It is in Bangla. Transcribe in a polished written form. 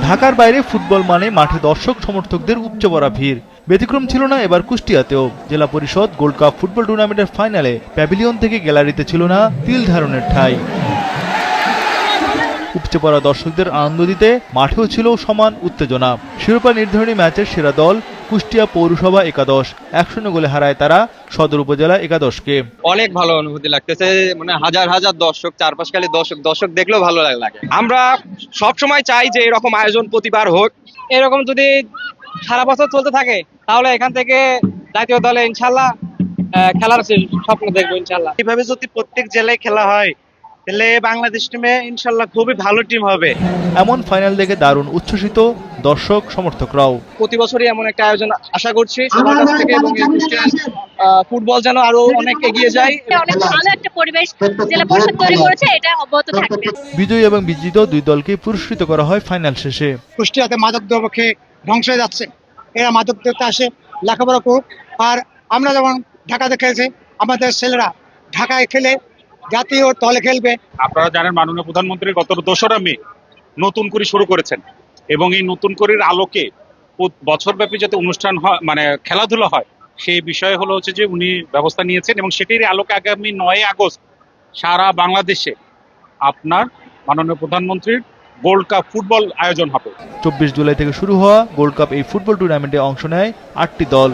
ঢাকার বাইরে ফুটবল মানে মাঠে দর্শক সমর্থকদের উপচে পড়া ভিড়। ব্যতিক্রম ছিল না এবার কুষ্টিয়াতেও। জেলা পরিষদ গোল্ড কাপ ফুটবল টুর্নামেন্টের ফাইনালে প্যাভিলিয়ন থেকে গ্যালারিতে ছিল না তিল ধারণের ঠাঁই। উপচে পড়া দর্শকদের আনন্দ দিতে মাঠেও ছিল সমান উত্তেজনা। শিরোপা নির্ধারণী ম্যাচের সেরা দল কুষ্টিয়া পৌরসভা একাদশ 1-0 গোলে হারায় তারা সদর উপজেলা একাদশকে। অনেক ভালো অনুভূতি লাগতেছে, মানে হাজার হাজার দর্শক, চারপাশ খালি দর্শক দেখলেও ভালো লাগে। আমরা সব সময় চাই যে এরকম আয়োজন প্রতিবার হোক। এরকম যদি সারা বছর চলতে থাকে তাহলে এখান থেকে জাতীয় দলে ইনশাল্লাহ খেলার স্বপ্ন দেখবো ইনশাল্লাহ। এইভাবে যদি প্রত্যেক জেলায় খেলা হয় তাহলে বাংলাদেশ টিমে ইনশাল্লাহ খুবই ভালো টিম হবে। এমন ফাইনাল দেখে দারুণ উচ্ছ্বসিত দর্শক সমর্থকরাও। প্রতি বছরই এমন একটা আয়োজন আশা করছি সবার কাছ থেকে, এবং ফুটবল যেন আরো অনেক এগিয়ে যায়। অনেক ভালো একটা পরিবেশ জেলা পরিষদ তৈরি করেছে, এটা অব্যাহত থাকবে। বিজয়ী এবং বিজিত দুই দলকে পুরস্কৃত করা হয় ফাইনাল শেষে। কুষ্টিয়াতে মাদক দ্রব্য খেয়ে ধ্বংস হয়ে যাচ্ছে, এরা মাদক দ্রব্য আসে লেখাপড়া করুক। আর আমরা যেমন ঢাকাতে খেলছি, আমাদের ছেলেরা ঢাকায় খেলে জাতীয় দলে খেলবে। আপনারা জানেন মাননীয় প্রধানমন্ত্রী গত 2রা মে নতুন করে শুরু করেছেন, এবং এই নতুন করের আলোকে বছরব্যাপী যাতে অনুষ্ঠান হয়, মানে খেলাধুলা হয়, সেই বিষয়ে হচ্ছে যে উনি ব্যবস্থা নিয়েছেন, এবং সেটির আলোকে আগামী 9 আগস্ট সারা বাংলাদেশে আপনার মাননীয় প্রধানমন্ত্রীর গোল্ড কাপ ফুটবল আয়োজন হবে। 24 জুলাই থেকে শুরু হওয়া গোল্ড কাপ এই ফুটবল টুর্নামেন্টে অংশ নেয় 8টি দল।